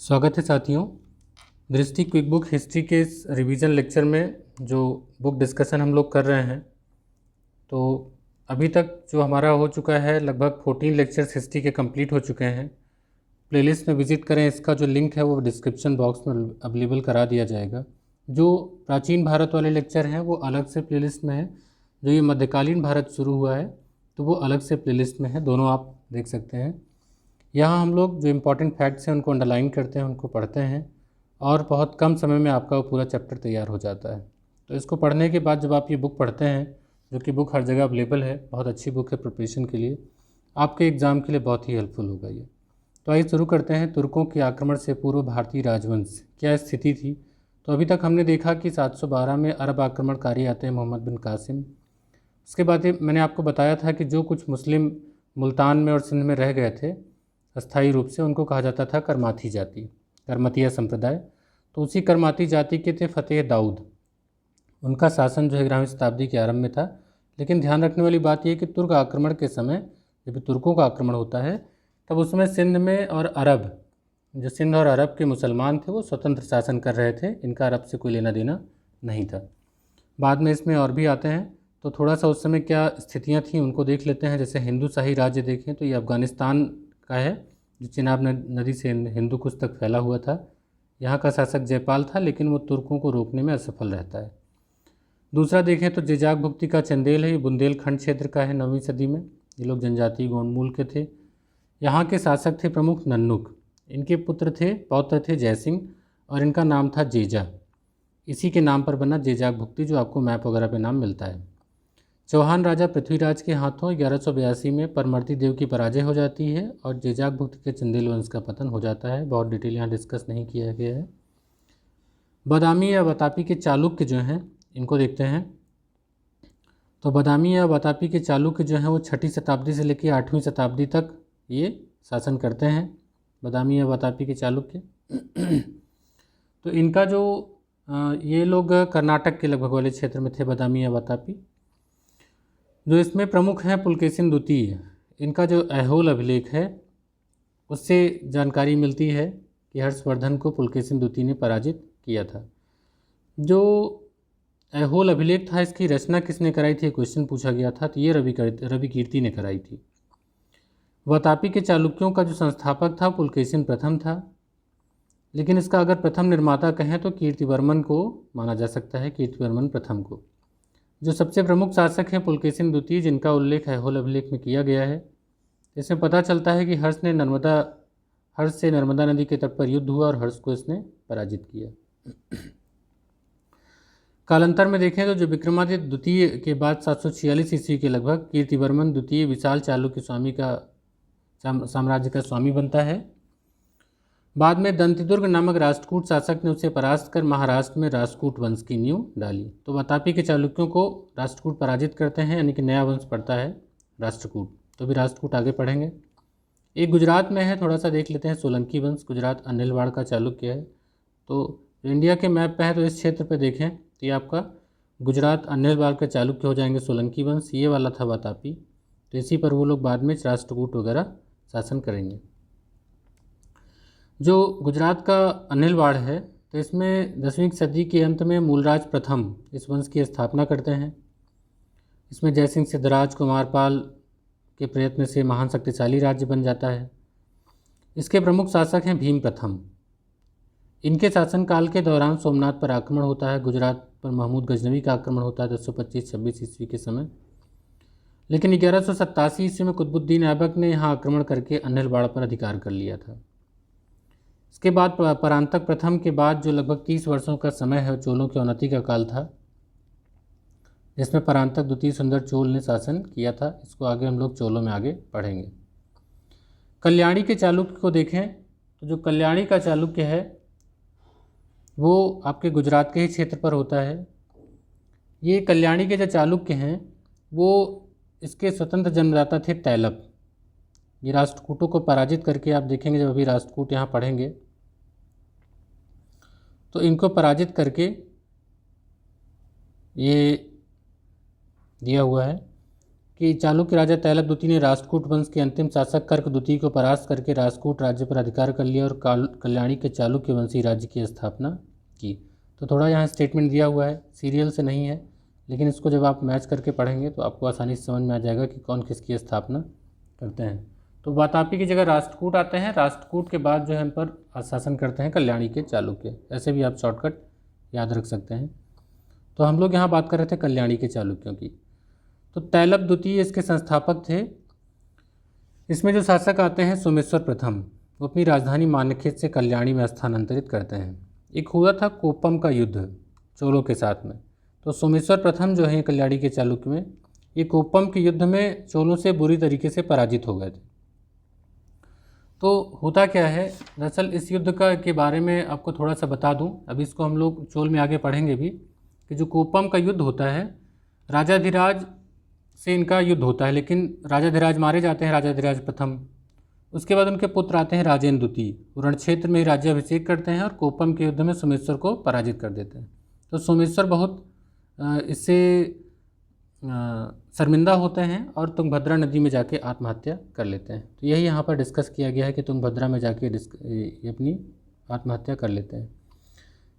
स्वागत है साथियों। दृष्टि क्विक बुक हिस्ट्री के इस रिवीजन लेक्चर में जो बुक डिस्कशन हम लोग कर रहे हैं, तो अभी तक जो हमारा हो चुका है लगभग 14 लेक्चर्स हिस्ट्री के कंप्लीट हो चुके हैं। प्लेलिस्ट में विज़िट करें, इसका जो लिंक है वो डिस्क्रिप्शन बॉक्स में अवेलेबल करा दिया जाएगा। जो प्राचीन भारत वाले लेक्चर हैं वो अलग से प्लेलिस्ट में है, जो ये मध्यकालीन भारत शुरू हुआ है तो वो अलग से प्लेलिस्ट में है, दोनों आप देख सकते हैं। यहाँ हम लोग जो इम्पोर्टेंट फैक्ट्स हैं उनको अंडरलाइन करते हैं, उनको पढ़ते हैं और बहुत कम समय में आपका वो पूरा चैप्टर तैयार हो जाता है। तो इसको पढ़ने के बाद जब आप ये बुक पढ़ते हैं, जो कि बुक हर जगह अवेलेबल है, बहुत अच्छी बुक है प्रिपरेशन के लिए, आपके एग्ज़ाम के लिए बहुत ही हेल्पफुल होगा ये। तो आइए शुरू करते हैं। तुर्कों के आक्रमण से पूर्व भारतीय राजवंश क्या स्थिति थी। तो अभी तक हमने देखा कि 712 में अरब आक्रमणकारी आते हैं मोहम्मद बिन कासिम। उसके बाद मैंने आपको बताया था कि जो कुछ मुस्लिम मुल्तान में और सिंध में रह गए थे अस्थायी रूप से, उनको कहा जाता था करमाथी जाति, करमतिया संप्रदाय। तो उसी करमाती जाति के थे फतेह दाऊद। उनका शासन जो है 11वीं शताब्दी के आरंभ में था। लेकिन ध्यान रखने वाली बात यह कि तुर्क आक्रमण के समय, जब तुर्कों का आक्रमण होता है, तब उसमें सिंध में और अरब, जो सिंध और अरब के मुसलमान थे वो स्वतंत्र शासन कर रहे थे, इनका अरब से कोई लेना देना नहीं था। बाद में इसमें और भी आते हैं, तो थोड़ा सा उस समय क्या स्थितियाँ थीं उनको देख लेते हैं। जैसे हिंदू शाही राज्य देखें तो ये अफ़गानिस्तान का है, जो चिनाब नदी से हिंदू कुश तक फैला हुआ था। यहाँ का शासक जयपाल था, लेकिन वो तुर्कों को रोकने में असफल रहता है। दूसरा देखें तो जेजाक भुक्ति का चंदेल है, ये बुंदेलखंड क्षेत्र का है 9वीं सदी में। ये लोग जनजातीय गौंड मूल के थे। यहाँ के शासक थे प्रमुख नन्नुक, इनके पौत्र थे जयसिंह और इनका नाम था जेजा। इसी के नाम पर बना जेजाक भुक्ति, जो आपको मैप वगैरह पे नाम मिलता है। चौहान राजा पृथ्वीराज के हाथों 1182 में परमर्ती देव की पराजय हो जाती है और जेजाक भुक्त के चंदेल वंश का पतन हो जाता है। बहुत डिटेल यहाँ डिस्कस नहीं किया गया है। बदामी या बतापी के चालुक्य जो हैं, इनको देखते हैं। तो बदामी या बतापी के चालुक्य जो हैं वो 6ठी शताब्दी से लेकर 8वीं शताब्दी तक ये शासन करते हैं, बदामी या बतापी के चालुक्य। तो इनका जो ये लोग कर्नाटक के लगभग वाले क्षेत्र में थे, बदामी या बतापी। जो इसमें प्रमुख हैं पुलकेशिन द्वितीय, इनका जो ऐहोल अभिलेख है उससे जानकारी मिलती है कि हर्षवर्धन को पुलकेशिन द्वितीय ने पराजित किया था। जो ऐहोल अभिलेख था, इसकी रचना किसने कराई थी, क्वेश्चन पूछा गया था। तो ये रवि कीर्ति ने कराई थी। वातापी के चालुक्यों का जो संस्थापक था पुलकेशिन प्रथम था, लेकिन इसका अगर प्रथम निर्माता कहें तो कीर्तिवर्मन को माना जा सकता है, कीर्तिवर्मन प्रथम को। जो सबसे प्रमुख शासक हैं पुलकेशिन द्वितीय, जिनका उल्लेख ऐहोल अभिलेख में किया गया है। इसमें पता चलता है कि हर्ष से नर्मदा नदी के तट पर युद्ध हुआ और हर्ष को इसने पराजित किया। कालांतर में देखें तो जो विक्रमादित्य द्वितीय के बाद 746 ईस्वी के लगभग कीर्तिवर्मन द्वितीय विशाल चालुक्य साम्राज्य का स्वामी बनता है। बाद में दंतिदुर्ग नामक राष्ट्रकूट शासक ने उसे परास्त कर महाराष्ट्र में राष्ट्रकूट वंश की नींव डाली। तो वातापी के चालुक्यों को राष्ट्रकूट पराजित करते हैं, यानी कि नया वंश पड़ता है राष्ट्रकूट। तो भी राष्ट्रकूट आगे पढ़ेंगे। एक गुजरात में है, थोड़ा सा देख लेते हैं। सोलंकी वंश गुजरात अनिलवाड़ का चालुक्य है। तो इंडिया के मैप पे है, तो इस क्षेत्र पे देखें तो ये आपका गुजरात अनिलवाड़ के चालुक्य हो जाएंगे सोलंकी वंश। ये वाला था वातापी, तो इसी पर वो लोग बाद में राष्ट्रकूट वगैरह शासन करेंगे। जो गुजरात का अनिलवाड़ है, तो इसमें 10वीं सदी के अंत में मूलराज प्रथम इस वंश की स्थापना करते हैं। इसमें जयसिंह सिद्धराज कुमारपाल के प्रयत्न से महान शक्तिशाली राज्य बन जाता है। इसके प्रमुख शासक हैं भीम प्रथम। इनके शासनकाल के दौरान सोमनाथ पर आक्रमण होता है, गुजरात पर महमूद गजनवी का आक्रमण होता है 1025-26 ईस्वी के समय। लेकिन 1187 ईस्वी में कुतुबुद्दीन ऐबक ने यहाँ आक्रमण करके अनिलवाड़ पर अधिकार कर लिया था। इसके बाद परांतक प्रथम के बाद जो लगभग 30 वर्षों का समय है, चोलों की अवनति का काल था, जिसमें परांतक द्वितीय सुंदर चोल ने शासन किया था। इसको आगे हम लोग चोलों में आगे पढ़ेंगे। कल्याणी के चालुक्य को देखें तो जो कल्याणी का चालुक्य है वो आपके गुजरात के ही क्षेत्र पर होता है। ये कल्याणी के जो चालुक्य हैं वो इसके स्वतंत्र जन्मदाता थे तैलप। ये राष्ट्रकूटों को पराजित करके, आप देखेंगे जब अभी राष्ट्रकूट यहाँ पढ़ेंगे तो इनको पराजित करके ये दिया हुआ है कि चालुक्य राजा तैलप द्वितीय ने राष्ट्रकूट वंश के अंतिम शासक कर्क द्वितीय को परास्त करके राष्ट्रकूट राज्य पर अधिकार कर लिया और कल्याणी के चालुक्य वंशी राज्य की स्थापना की। तो थोड़ा यहाँ स्टेटमेंट दिया हुआ है, सीरियल से नहीं है, लेकिन इसको जब आप मैच करके पढ़ेंगे तो आपको आसानी से समझ में आ जाएगा कि कौन किसकी स्थापना करते हैं। तो वातापी की जगह राष्ट्रकूट आते हैं, राष्ट्रकूट के बाद जो है हम पर शासन करते हैं कल्याणी के चालुक्य। ऐसे भी आप शॉर्टकट याद रख सकते हैं। तो हम लोग यहाँ बात कर रहे थे कल्याणी के चालुक्यों की। तो तैलप द्वितीय इसके संस्थापक थे। इसमें जो शासक आते हैं सोमेश्वर प्रथम, वो अपनी राजधानी मान्यखेत से कल्याणी में स्थानांतरित करते हैं। एक हुआ था कोप्पम का युद्ध चोलों के साथ में, तो सोमेश्वर प्रथम जो है कल्याणी के चालुक्य में, ये कोप्पम के युद्ध में चोलों से बुरी तरीके से पराजित हो गए थे। तो होता क्या है, दरअसल इस युद्ध के बारे में आपको थोड़ा सा बता दूं, अभी इसको हम लोग चोल में आगे पढ़ेंगे भी, कि जो कोप्पम का युद्ध होता है राजाधिराज से इनका युद्ध होता है, लेकिन राजाधिराज मारे जाते हैं, राजाधिराज प्रथम। उसके बाद उनके पुत्र आते हैं राजेंद्र द्वितीय, वो रणक्षेत्र में ही राज्याभिषेक करते हैं और कोप्पम के युद्ध में सोमेश्वर को पराजित कर देते हैं। तो सोमेश्वर बहुत इससे शर्मिंदा होते हैं और तुंगभद्रा नदी में जाके आत्महत्या कर लेते हैं। तो यही यहाँ पर डिस्कस किया गया है कि तुंगभद्रा में जाके ये अपनी आत्महत्या कर लेते हैं।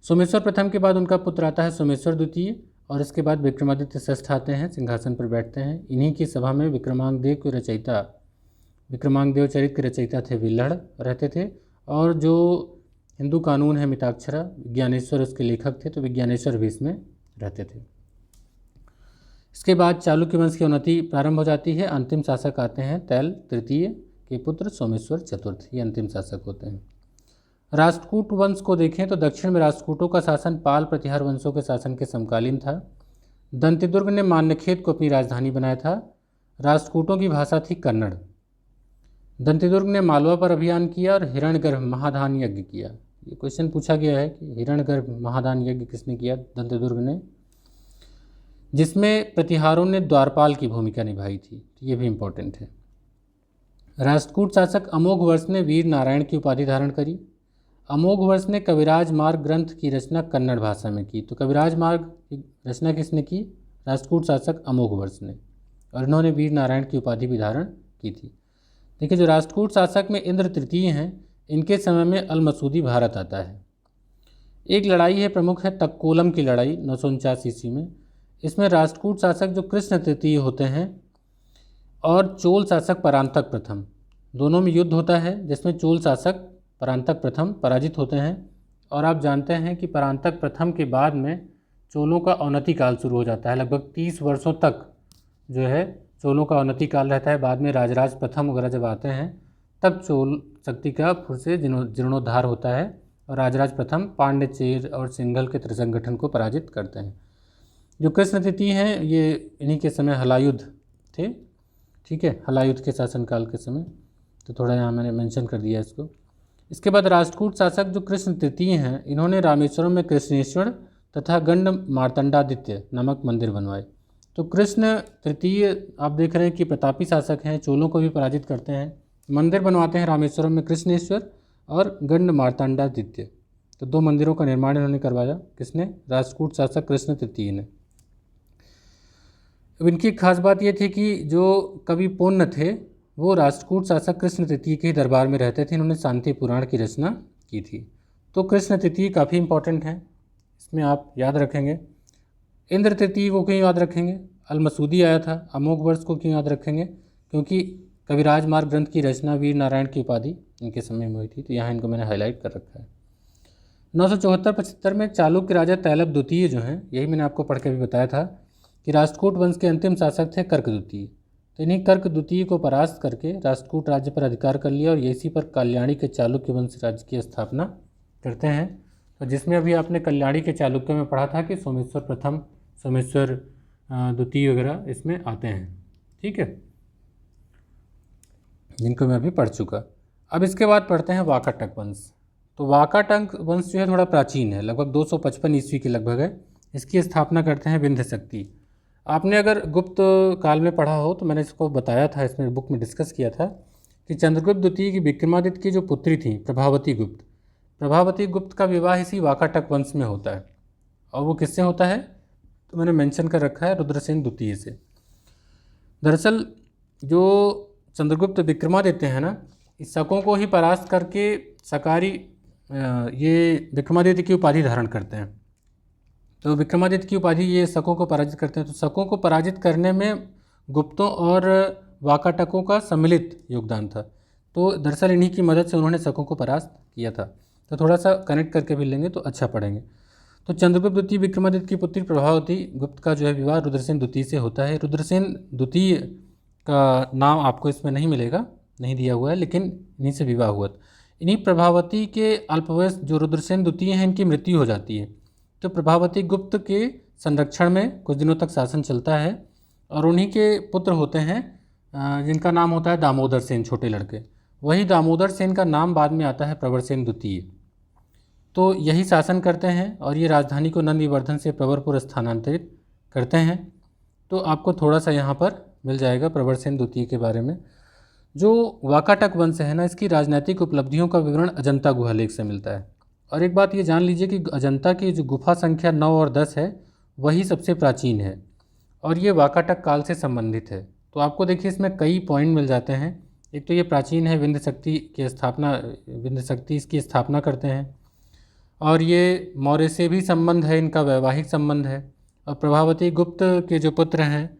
सोमेश्वर प्रथम के बाद उनका पुत्र आता है सोमेश्वर द्वितीय, और इसके बाद विक्रमादित्य षष्ठ आते हैं, सिंहासन पर बैठते हैं। इन्हीं की सभा में विक्रमांगदेव के रचयिता, विक्रमांगदेव चरित के रचयिता थे विल्हड़ रहते थे, और जो हिंदू कानून है मिताक्षरा, विज्ञानेश्वर उसके लेखक थे, तो विज्ञानेश्वर भी इसमें रहते थे। इसके बाद चालुक्य वंश की उन्नति प्रारंभ हो जाती है। अंतिम शासक आते हैं तैल तृतीय के पुत्र सोमेश्वर चतुर्थ, ये अंतिम शासक होते हैं। राष्ट्रकूट वंश को देखें तो दक्षिण में राष्ट्रकूटों का शासन पाल प्रतिहार वंशों के शासन के समकालीन था। दंतिदुर्ग ने मान्यखेत को अपनी राजधानी बनाया था। राष्ट्रकूटों की भाषा थी कन्नड़। दंतिदुर्ग ने मालवा पर अभियान किया और हिरण्यगर्भ महादान यज्ञ किया। ये क्वेश्चन पूछा गया है कि हिरण्यगर्भ महादान यज्ञ किसने किया? दंतिदुर्ग ने, जिसमें प्रतिहारों ने द्वारपाल की भूमिका निभाई थी। ये भी इम्पोर्टेंट है। राष्ट्रकूट शासक अमोघ वर्ष ने वीर नारायण की उपाधि धारण करी। अमोघ वर्ष ने कविराज मार्ग ग्रंथ की रचना कन्नड़ भाषा में की। तो कविराज मार्ग की रचना किसने की? राष्ट्रकूट शासक अमोघ वर्ष ने, और इन्होंने वीर नारायण की उपाधि भी धारण की थी। देखिए, जो राष्ट्रकूट शासक में इंद्र तृतीय हैं, इनके समय में अलमसूदी भारत आता है। एक लड़ाई है प्रमुख है तक्कोलम की लड़ाई 949 ईस्वी में। इसमें राष्ट्रकूट शासक जो कृष्ण तृतीय होते हैं और चोल शासक परांतक प्रथम, दोनों में युद्ध होता है, जिसमें चोल शासक परांतक प्रथम पराजित होते हैं। और आप जानते हैं कि परांतक प्रथम के बाद में चोलों का अवनति काल शुरू हो जाता है। लगभग 30 वर्षों तक जो है चोलों का अवनति काल रहता है। बाद में राजराज प्रथम वगैरह जब आते हैं तब चोल शक्ति का फिर से जीर्णोद्धार होता है और राजराज प्रथम पांड्य, चेर और सिंघल के त्रिसंगठन को पराजित करते हैं। जो कृष्ण तृतीय हैं, ये इन्हीं के समय हलायुद्ध थे। ठीक है, हलायुद्ध के शासनकाल के समय, तो थोड़ा यहाँ मैंने मेंशन कर दिया इसको। इसके बाद राष्ट्रकूट शासक जो कृष्ण तृतीय हैं, इन्होंने रामेश्वरम में कृष्णेश्वर तथा गंड मार्तंडादित्य नामक मंदिर बनवाए। तो कृष्ण तृतीय आप देख रहे हैं कि प्रतापी शासक हैं, चोलों को भी पराजित करते हैं, मंदिर बनवाते हैं रामेश्वरम में कृष्णेश्वर और गंड मार्तंडादित्य। तो 2 मंदिरों का निर्माण इन्होंने करवाया। किसने? राष्ट्रकूट शासक कृष्ण तृतीय ने। अब इनकी खास बात ये थी कि जो कवि पोन्न थे वो राष्ट्रकूट शासक कृष्ण तृतीय के दरबार में रहते थे। इन्होंने शांति पुराण की रचना की थी। तो कृष्ण तृतीय काफ़ी इंपॉर्टेंट है, इसमें आप याद रखेंगे। इंद्र तृतीय को क्यों याद रखेंगे? अलमसूदी आया था। अमोघ वर्ष को क्यों याद रखेंगे? क्योंकि कविराज मार्ग ग्रंथ की रचना वीर नारायण की उपाधि इनके समय में हुई थी। तो यहाँ इनको मैंने हाईलाइट कर रखा है। 974-75 में चालुक्य राजा तैलप द्वितीय जो हैं, यही मैंने आपको पढ़ के भी बताया था कि राष्ट्रकूट वंश के अंतिम शासक थे कर्क द्वितीय। तो इन्हीं कर्क द्वितीय को परास्त करके राष्ट्रकूट राज्य पर अधिकार कर लिया और इसी पर कल्याणी के चालुक्य वंश राज्य की स्थापना करते हैं। तो जिसमें अभी आपने कल्याणी के चालुक्य में पढ़ा था कि सोमेश्वर प्रथम, सोमेश्वर द्वितीय वगैरह इसमें आते हैं। ठीक है, जिनको मैं अभी पढ़ चुका। अब इसके बाद पढ़ते हैं वाकाटक वंश। तो वाकाटक वंश जो है थोड़ा प्राचीन है, लगभग 255 ईस्वी के लगभग है। इसकी स्थापना करते हैं विंध्य शक्ति। आपने अगर गुप्त काल में पढ़ा हो तो मैंने इसको बताया था, इसमें बुक में डिस्कस किया था कि चंद्रगुप्त द्वितीय की विक्रमादित्य की जो पुत्री थी प्रभावती गुप्त, प्रभावती गुप्त का विवाह इसी वाकाटक वंश में होता है। और वो किससे होता है? तो मैंने मेंशन कर रखा है रुद्रसेन द्वितीय से। दरअसल जो चंद्रगुप्त विक्रमादित्य हैं ना, इस शकों को ही परास्त करके सकारी ये विक्रमादित्य की उपाधि धारण करते हैं। तो विक्रमादित्य की उपाधि ये शकों को पराजित करते हैं। तो शकों को पराजित करने में गुप्तों और वाकाटकों का सम्मिलित योगदान था। तो दरअसल इन्हीं की मदद से उन्होंने शकों को परास्त किया था। तो थोड़ा सा कनेक्ट करके भी लेंगे तो अच्छा पढ़ेंगे। तो चंद्रगुप्त द्वितीय विक्रमादित्य की पुत्री प्रभावती गुप्त का जो है विवाह रुद्रसेन द्वितीय से होता है। रुद्रसेन द्वितीय का नाम आपको इसमें नहीं मिलेगा, नहीं दिया हुआ है, लेकिन इन्हीं से विवाह हुआ। इन्हीं प्रभावती के अल्पवयस्क जो रुद्रसेन द्वितीय हैं, इनकी मृत्यु हो जाती है। तो प्रभावती गुप्त के संरक्षण में कुछ दिनों तक शासन चलता है और उन्हीं के पुत्र होते हैं जिनका नाम होता है दामोदर सेन, छोटे लड़के। वही दामोदर सेन का नाम बाद में आता है प्रवरसेन द्वितीय। तो यही शासन करते हैं और ये राजधानी को नंदीवर्धन से प्रवरपुर स्थानांतरित करते हैं। तो आपको थोड़ा सा यहाँ पर मिल जाएगा प्रवरसेन द्वितीय के बारे में। जो वाकाटक वंश है ना, इसकी राजनीतिक उपलब्धियों का विवरण अजंता गुहा लेख से मिलता है। और एक बात ये जान लीजिए कि अजंता की जो गुफा संख्या 9 और 10 है वही सबसे प्राचीन है और ये वाकाटक काल से संबंधित है। तो आपको देखिए इसमें कई पॉइंट मिल जाते हैं। एक तो ये प्राचीन है, विंध्य शक्ति इसकी स्थापना करते हैं और ये मौर्य से भी संबंध है, इनका वैवाहिक संबंध है। और प्रभावती गुप्त के जो पुत्र हैं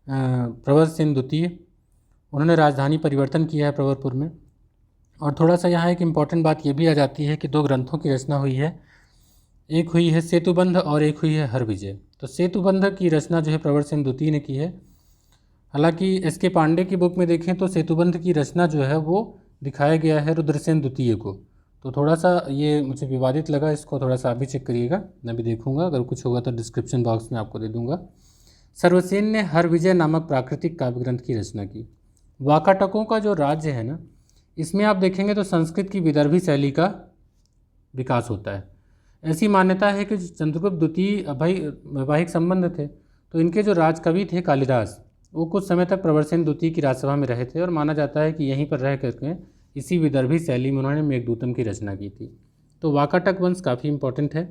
प्रवरसेन द्वितीय, उन्होंने राजधानी परिवर्तन किया है प्रवरपुर में। और थोड़ा सा यहाँ एक इम्पॉर्टेंट बात ये भी आ जाती है कि 2 ग्रंथों की रचना हुई है, एक हुई है सेतुबंध और एक हुई है हरविजय। तो सेतुबंध की रचना जो है प्रवरसेन द्वितीय ने की है। हालांकि एस के पांडे की बुक में देखें तो सेतुबंध की रचना जो है वो दिखाया गया है रुद्रसेन द्वितीय को। तो थोड़ा सा ये मुझे विवादित लगा, इसको थोड़ा सा आप भी चेक करिएगा, मैं भी देखूंगा, अगर कुछ होगा तो डिस्क्रिप्शन बॉक्स में आपको दे दूंगा। सर्वसेन ने हरविजय नामक प्राकृतिक काव्य ग्रंथ की रचना की। वाकाटकों का जो राज्य है ना, इसमें आप देखेंगे तो संस्कृत की विदर्भी शैली का विकास होता है। ऐसी मान्यता है कि चंद्रगुप्त द्वितीय वैवाहिक संबंध थे, तो इनके जो राजकवि थे कालिदास, वो कुछ समय तक प्रवरसेन द्वितीय की राजसभा में रहे थे और माना जाता है कि यहीं पर रह करके इसी विदर्भी शैली में उन्होंने मेघदूतम की रचना की थी। तो वाकाटक वंश काफ़ी इंपॉर्टेंट है,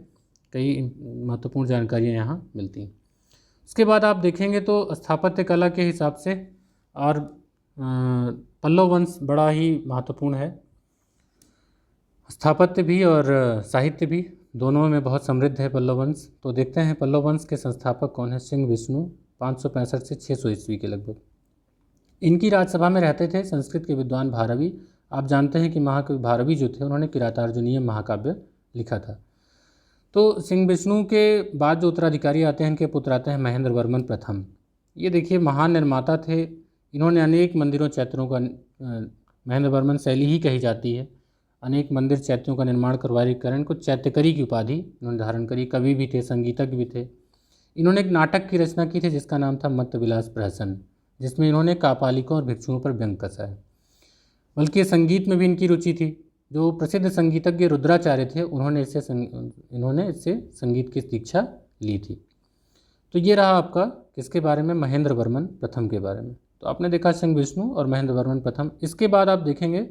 कई महत्वपूर्ण जानकारियाँ यहाँ मिलती हैं। उसके बाद आप देखेंगे तो स्थापत्य कला के हिसाब से और पल्लव वंश बड़ा ही महत्वपूर्ण है। स्थापत्य भी और साहित्य भी दोनों में बहुत समृद्ध है पल्लव वंश। तो देखते हैं पल्लव वंश के संस्थापक कौन है। सिंह विष्णु 565 से 600 ईस्वी के लगभग। इनकी राजसभा में रहते थे संस्कृत के विद्वान भारवी। आप जानते हैं कि महाकवि भारवी जो थे उन्होंने किरातार्जुनीय महाकाव्य लिखा था। तो सिंह विष्णु के बाद जो उत्तराधिकारी आते हैं, इनके पुत्र आते हैं महेंद्र वर्मन प्रथम। ये देखिए महान निर्माता थे, इन्होंने अनेक मंदिरों चैत्यों का महेंद्र वर्मन शैली ही कही जाती है, अनेक मंदिर चैत्यों का निर्माण करवाने के कारण इनको चैत्यकरी की उपाधि इन्होंने धारण करी। कवि भी थे, संगीतज्ञ भी थे। इन्होंने एक नाटक की रचना की थी जिसका नाम था मत्तविलास प्रहसन, जिसमें इन्होंने कापालिकों और भिक्षुओं पर व्यंग कसा है। बल्कि संगीत में भी इनकी रुचि थी। जो प्रसिद्ध संगीतज्ञ रुद्राचार्य थे इन्होंने इससे संगीत की दीक्षा ली थी। तो ये रहा आपका किसके बारे में, महेंद्र वर्मन प्रथम के बारे में। तो आपने देखा सिंह विष्णु और महेंद्र वर्मन प्रथम। इसके बाद आप देखेंगे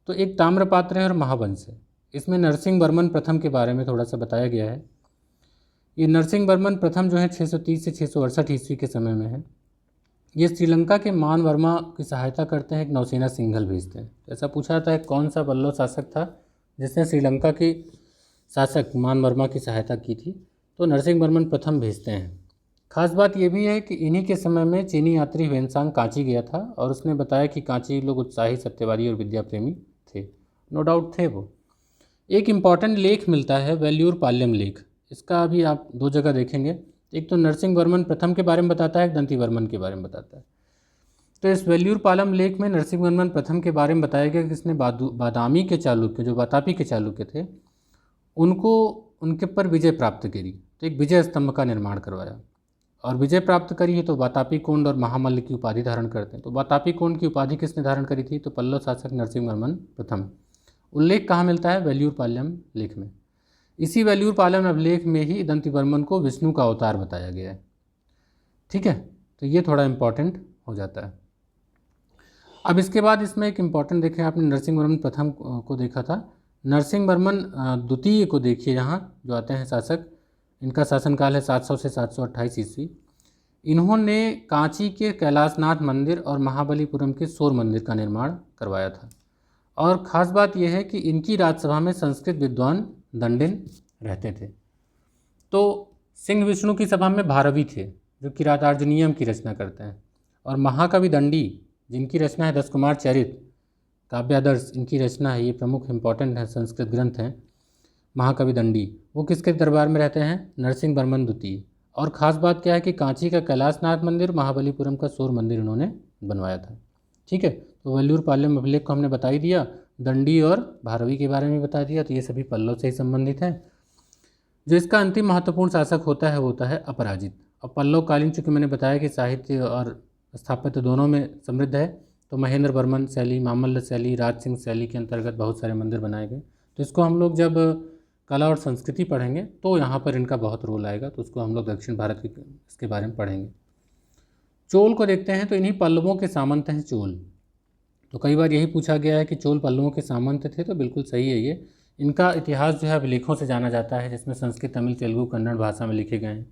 तो एक ताम्रपात्र है और महावंश है। इसमें नरसिंह वर्मन प्रथम के बारे में थोड़ा सा बताया गया है। ये नरसिंह वर्मन प्रथम जो है 630 से 668 ईस्वी के समय में है। ये श्रीलंका के मान वर्मा की सहायता करते हैं, एक नौसेना सिंघल भेजते हैं। ऐसा पूछा जाता है कौन सा पल्लव शासक था जिसने श्रीलंका के शासक मान वर्मा की सहायता की थी। तो नरसिंह वर्मन प्रथम भेजते हैं। खास बात यह भी है कि इन्हीं के समय में चीनी यात्री वेनसांग कांची गया था और उसने बताया कि कांची लोग उत्साही, सत्यवादी और विद्या प्रेमी थे। नो डाउट थे वो। एक इम्पॉर्टेंट लेख मिलता है वेल्यूर पाल्यम लेख। इसका अभी आप 2 जगह देखेंगे, एक तो नरसिंह वर्मन प्रथम के बारे में बताता है, एक दंती वर्मन के बारे में बताता है। तो इस वेल्यूर पालम लेख में नरसिंह वर्मन प्रथम के बारे में बताया गया कि इसने बादामी के चालुक्य, जो वातापी के चालुक्य थे, उनके पर विजय प्राप्त करी। तो एक विजय स्तंभ का निर्माण करवाया और विजय प्राप्त करी है तो वातापी कोंड और महामल्ल की उपाधि धारण करते हैं। तो वातापी कोंड की उपाधि किसने धारण करी थी, तो पल्लव शासक नरसिंह वर्मन प्रथम। उल्लेख कहाँ मिलता है, वेल्यूर पाल्यम लेख में। इसी वेल्यूर पाल्यम अभिलेख में ही दंती वर्मन को विष्णु का अवतार बताया गया है। ठीक है, तो ये थोड़ा इम्पॉर्टेंट हो जाता है। अब इसके बाद इसमें एक इम्पॉर्टेंट देखें, आपने नरसिंह वर्मन प्रथम को देखा था, नरसिंह वर्मन द्वितीय को देखिए। यहाँ जो आते हैं शासक, इनका शासनकाल है 700 से 728 ईस्वी। इन्होंने कांची के कैलाशनाथ मंदिर और महाबलीपुरम के सूर्य मंदिर का निर्माण करवाया था। और ख़ास बात यह है कि इनकी राजसभा में संस्कृत विद्वान दंडिन रहते थे। तो सिंह विष्णु की सभा में भारवी थे जो किरातार्जुनीयम की रचना करते हैं, और महाकवि दंडी जिनकी रचना है 10 कुमार चरित काव्यादर्श, इनकी रचना है, ये प्रमुख इंपॉर्टेंट है संस्कृत ग्रंथ हैं महाकवि दंडी, वो किसके दरबार में रहते हैं? नरसिंह वर्मन द्वितीय। और ख़ास बात क्या है कि कांची का कैलाशनाथ मंदिर, महाबलीपुरम का सूर्य मंदिर इन्होंने बनवाया था। ठीक है, तो वेल्लूर पाल्यम अभिलेख को हमने बता ही दिया, दंडी और भारवी के बारे में बता दिया, तो ये सभी पल्लव से ही संबंधित हैं। जो इसका अंतिम महत्वपूर्ण शासक होता है वो होता है अपराजित। और पल्लव कालीन, चूँकि मैंने बताया कि साहित्य और स्थापत्य दोनों में समृद्ध है, तो महेंद्र वर्मन शैली, मामल्ल शैली, राज सिंह शैली के अंतर्गत बहुत सारे मंदिर बनाए गए। तो इसको हम लोग जब कला और संस्कृति पढ़ेंगे तो यहाँ पर इनका बहुत रोल आएगा, तो उसको हम लोग दक्षिण भारत के इसके बारे में पढ़ेंगे। चोल को देखते हैं, तो इन्हीं पल्लवों के सामंत हैं चोल। तो कई बार यही पूछा गया है कि चोल पल्लवों के सामंत थे, तो बिल्कुल सही है ये। इनका इतिहास जो है अभिलेखों से जाना जाता है, जिसमें संस्कृत, तमिल, तेलुगु, कन्नड़ भाषा में लिखे गए हैं।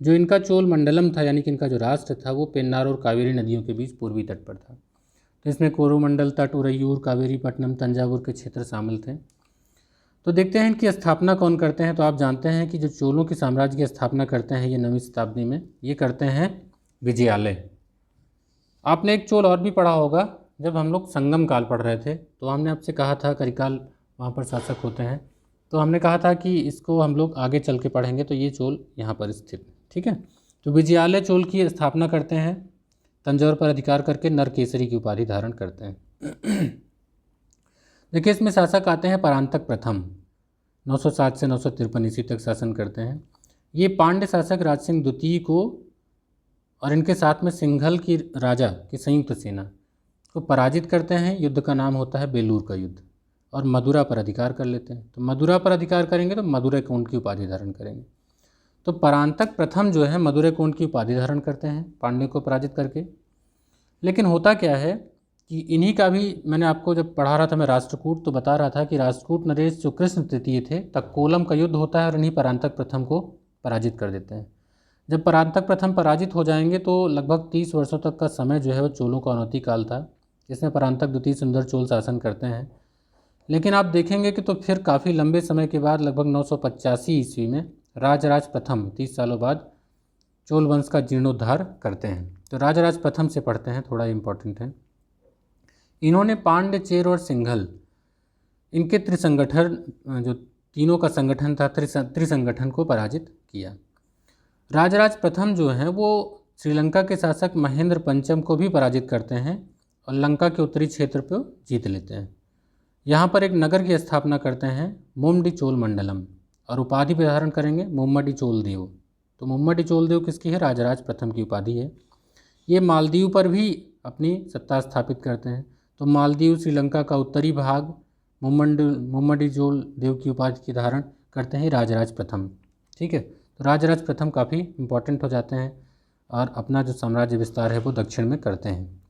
जो इनका चोल मंडलम था, यानी कि इनका जो राष्ट्र था, वो पेन्नार और कावेरी नदियों के बीच पूर्वी तट पर था। तो इसमें कोरोमंडल तट, उरैयूर, कावेरीपट्टनम, तंजावुर के क्षेत्र शामिल थे। तो देखते हैं इनकी स्थापना कौन करते हैं। तो आप जानते हैं कि जो चोलों के साम्राज्य की स्थापना करते हैं ये 9वीं शताब्दी में, ये करते हैं विजयालय। आपने एक चोल और भी पढ़ा होगा जब हम लोग संगम काल पढ़ रहे थे, तो हमने आपसे कहा था करिकाल वहाँ पर शासक होते हैं, तो हमने कहा था कि इसको हम लोग आगे चल के पढ़ेंगे। तो ये चोल यहाँ पर स्थित, ठीक है। तो विजयालय चोल की स्थापना करते हैं, तंजौर पर अधिकार करके नरकेसरी की उपाधि धारण करते हैं। देखिए इसमें शासक आते हैं परांतक प्रथम, 907 से 953 ईस्वी तक शासन करते हैं। ये पांड्य शासक राज सिंह द्वितीय को और इनके साथ में सिंघल की राजा की संयुक्त सेना को पराजित करते हैं। युद्ध का नाम होता है बेलूर का युद्ध, और मदुरा पर अधिकार कर लेते हैं। तो मदुरा पर अधिकार करेंगे तो मदुरै कोंड की उपाधि धारण करेंगे। तो परांतक प्रथम जो है मदुरै कोंड की उपाधि धारण करते हैं पांड्य को पराजित करके। लेकिन होता क्या है कि इन्हीं का भी, मैंने आपको जब पढ़ा रहा था मैं राष्ट्रकूट, तो बता रहा था कि राष्ट्रकूट नरेश जो कृष्ण तृतीय थे, तक्कोलम का युद्ध होता है और इन्हीं परांतक प्रथम को पराजित कर देते हैं। जब परांतक प्रथम पराजित हो जाएंगे तो लगभग 30 वर्षों तक का समय जो है वो चोलों का अनौती काल था, जिसमें परांतक द्वितीय सुंदर चोल शासन करते हैं। लेकिन आप देखेंगे कि तो फिर काफ़ी लंबे समय के बाद लगभग 985 ईस्वी में राजराज प्रथम 30 सालों बाद चोल वंश का जीर्णोद्धार करते हैं। तो राजराज प्रथम से पढ़ते हैं, थोड़ा इम्पोर्टेंट है। इन्होंने पांड्य, चेर और सिंघल, इनके त्रिसंगठन, जो तीनों का संगठन था, त्रिसंगठन को पराजित किया। राजराज प्रथम जो हैं वो श्रीलंका के शासक महेंद्र पंचम को भी पराजित करते हैं और लंका के उत्तरी क्षेत्र पर जीत लेते हैं। यहाँ पर एक नगर की स्थापना करते हैं, मुम्मडी चोल मंडलम, और उपाधि भी धारण करेंगे मुम्मडी चोल देव। तो मुम्मडी चोल देव किसकी है? राजराज प्रथम की उपाधि है। ये मालदीव पर भी अपनी सत्ता स्थापित करते हैं। तो मालदीव, श्रीलंका का उत्तरी भाग मुम्मडी चोल देव की उपाधि की धारण करते हैं राजराज प्रथम, ठीक है। तो राजराज प्रथम काफ़ी इंपॉर्टेंट हो जाते हैं और अपना जो साम्राज्य विस्तार है वो दक्षिण में करते हैं।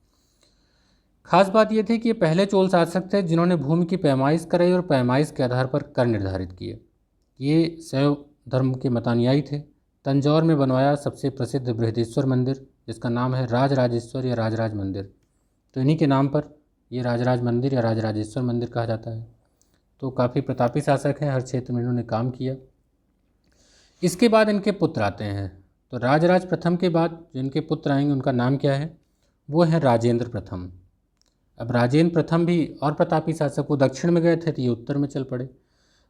खास बात ये थी कि ये पहले चोल शासक थे जिन्होंने भूमि की पैमाइश कराई और पैमाइश के आधार पर कर निर्धारित किए। ये शैव धर्म के मतानुयायी थे। तंजौर में बनवाया सबसे प्रसिद्ध बृहदेश्वर मंदिर, जिसका नाम है राजराजेश्वर या राजराज मंदिर। तो इन्हीं के नाम पर ये राजराज मंदिर या राजराजेश्वर मंदिर कहा जाता है। तो काफ़ी प्रतापी शासक हैं, हर क्षेत्र में इन्होंने काम किया। इसके बाद इनके पुत्र आते हैं। तो राजराज प्रथम के बाद जो इनके पुत्र आएंगे उनका नाम क्या है? वो है राजेंद्र प्रथम। अब राजेंद्र प्रथम भी और प्रतापी शासक, वो दक्षिण में गए थे तो ये उत्तर में चल पड़े।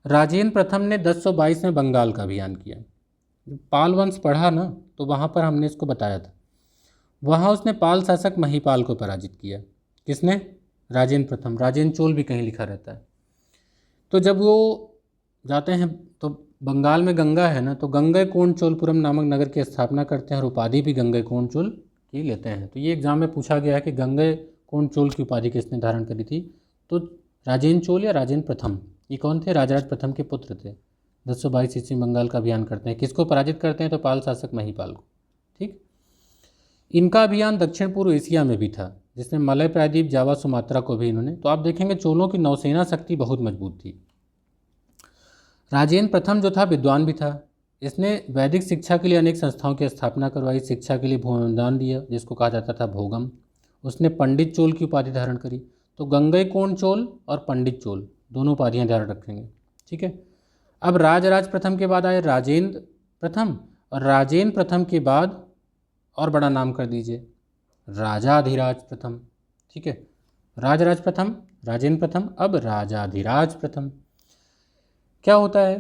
राजेंद्र प्रथम ने 1022 में बंगाल का अभियान किया। पाल वंश पढ़ा ना, तो वहाँ पर हमने इसको बताया था। वहाँ उसने पाल शासक महीपाल को पराजित किया। किसने? राजेंद्र प्रथम। राजेंद्र चोल भी कहीं लिखा रहता है। तो जब वो जाते हैं तो बंगाल में गंगा है ना, तो गंगैकोंड चोलपुरम नामक नगर की स्थापना करते हैं और उपाधि भी गंगैकोंड चोल की लेते हैं। तो ये एग्जाम में पूछा गया है कि गंगैकोंड चोल की उपाधि किसने धारण करी थी? तो राजेंद्र चोल या राजेंद्र प्रथम, ये कौन थे? राजराज प्रथम के पुत्र थे। 1022 ईस्वी बंगाल का अभियान करते हैं। किसको पराजित करते हैं? तो पाल शासक महीपाल को, ठीक। इनका अभियान दक्षिण पूर्व एशिया में भी था, जिसमें मलय प्रायद्वीप, जावा, सुमात्रा को भी इन्होंने। तो आप देखेंगे चोलों की नौसेना शक्ति बहुत मजबूत थी। राजेंद्र प्रथम जो था विद्वान भी था, इसने वैदिक शिक्षा के लिए अनेक संस्थाओं की स्थापना करवाई, शिक्षा के लिए भूमिदान दिया जिसको कहा जाता था भोगम। उसने पंडित चोल की उपाधि धारण करी। तो गंगईकोंड चोल और पंडित चोल दोनों उपाधियाँ ध्यान रखेंगे, ठीक है। अब राजराज प्रथम के बाद आए राजेंद्र प्रथम, और राजेंद्र प्रथम के बाद और बड़ा नाम कर दीजिए राजाधिराज प्रथम, ठीक है। राजराज प्रथम, राजेंद्र प्रथम, अब राजाधिराज प्रथम। क्या होता है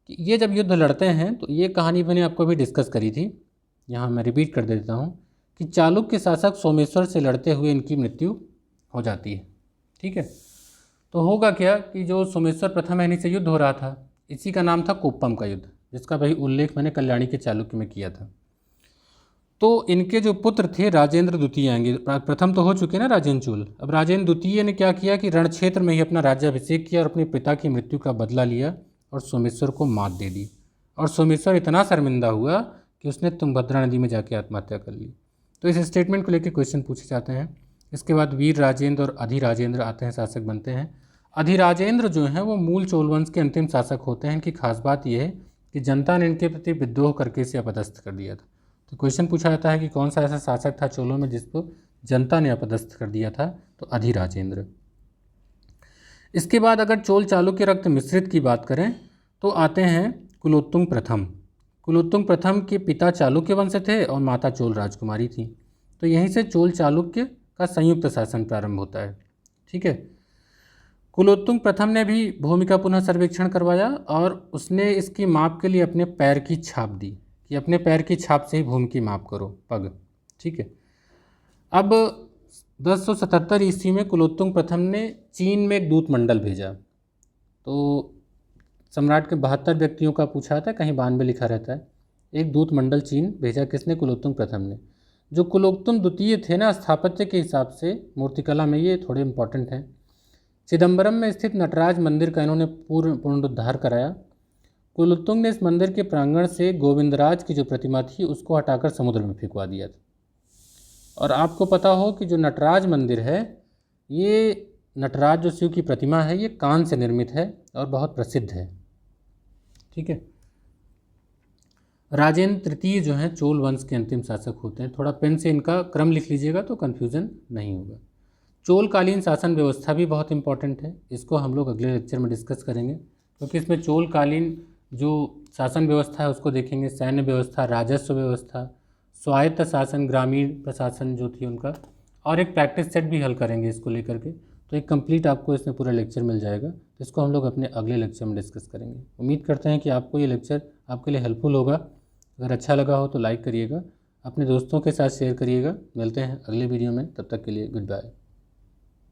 कि ये जब युद्ध लड़ते हैं तो ये कहानी मैंने आपको अभी डिस्कस करी थी, यहाँ मैं रिपीट कर देता हूँ कि चालुक्य शासक सोमेश्वर से लड़ते हुए इनकी मृत्यु हो जाती है, ठीक है। तो होगा क्या कि जो सोमेश्वर प्रथम है इन्हीं से युद्ध हो रहा था, इसी का नाम था कोप्पम का युद्ध, जिसका भाई उल्लेख मैंने कल्याणी के चालुक्य में किया था। तो इनके जो पुत्र थे राजेंद्र द्वितीय आएंगे, प्रथम तो हो चुके ना राजेंद्र चोल। अब राजेंद्र द्वितीय ने क्या किया कि रण क्षेत्र में ही अपना राज्याभिषेक किया और अपने पिता की मृत्यु का बदला लिया और सोमेश्वर को मात दे दी। और सोमेश्वर इतना शर्मिंदा हुआ कि उसने तुंगभद्रा नदी में जाके आत्महत्या कर ली। तो इस स्टेटमेंट को लेकर क्वेश्चन पूछे जाते हैं। इसके बाद वीर राजेंद्र और अधिराजेंद्र आते हैं, शासक बनते हैं। अधिराजेंद्र जो हैं वो मूल चोल वंश के अंतिम शासक होते हैं। इनकी खास बात यह है कि जनता ने इनके प्रति विद्रोह करके इसे अपदस्थ कर दिया था। तो क्वेश्चन पूछा जाता है कि कौन सा ऐसा शासक था चोलों में जिसको जनता ने अपदस्थ कर दिया था, तो अधिराजेंद्र। इसके बाद अगर चोल चालुक्य रक्त मिश्रित की बात करें तो आते हैं कुलोत्तुंग प्रथम। कुलोत्तुंग प्रथम के पिता चालुक्य वंश थे और माता चोल राजकुमारी थी। तो यहीं से चोल चालुक्य का संयुक्त शासन प्रारंभ होता है, ठीक है। कुलोत्तुंग प्रथम ने भी भूमि का पुनः सर्वेक्षण करवाया और उसने इसकी माप के लिए अपने पैर की छाप दी कि अपने पैर की छाप से ही भूमि की माप करो, पग, ठीक है। अब 1077 ईस्वी में कुलोत्तुंग प्रथम ने चीन में एक दूत मंडल भेजा। तो सम्राट के 72 व्यक्तियों का पूछा जाता है, कहीं 92 लिखा रहता है। एक दूत मंडल चीन भेजा किसने? कुलोत्तुंग प्रथम ने। जो कुलोत्तुंग द्वितीय थे ना, स्थापत्य के हिसाब से मूर्तिकला में ये थोड़े इंपॉर्टेंट हैं। चिदम्बरम में स्थित नटराज मंदिर का इन्होंने पुनरुद्धार कराया। कुलोत्तुंग ने इस मंदिर के प्रांगण से गोविंदराज की जो प्रतिमा थी उसको हटाकर समुद्र में फेंकवा दिया था। और आपको पता हो कि जो नटराज मंदिर है, ये नटराज जो शिव की प्रतिमा है, ये कान से निर्मित है और बहुत प्रसिद्ध है, ठीक है। राजेंद्र तृतीय जो हैं चोल वंश के अंतिम शासक होते हैं। थोड़ा पेन से इनका क्रम लिख लीजिएगा तो कन्फ्यूज़न नहीं होगा। चोलकालीन शासन व्यवस्था भी बहुत इंपॉर्टेंट है, इसको हम लोग अगले लेक्चर में डिस्कस करेंगे, क्योंकि इसमें चोलकालीन जो शासन व्यवस्था है उसको देखेंगे, सैन्य व्यवस्था, राजस्व व्यवस्था, स्वायत्त शासन, ग्रामीण प्रशासन जो थी उनका, और एक प्रैक्टिस सेट भी हल करेंगे इसको लेकर के। तो एक कंप्लीट आपको इसमें पूरा लेक्चर मिल जाएगा। तो इसको हम लोग अपने अगले लेक्चर में डिस्कस करेंगे। उम्मीद करते हैं कि आपको ये लेक्चर आपके लिए हेल्पफुल होगा। अगर अच्छा लगा हो तो लाइक करिएगा, अपने दोस्तों के साथ शेयर करिएगा। मिलते हैं अगले वीडियो में, तब तक के लिए गुड बाय।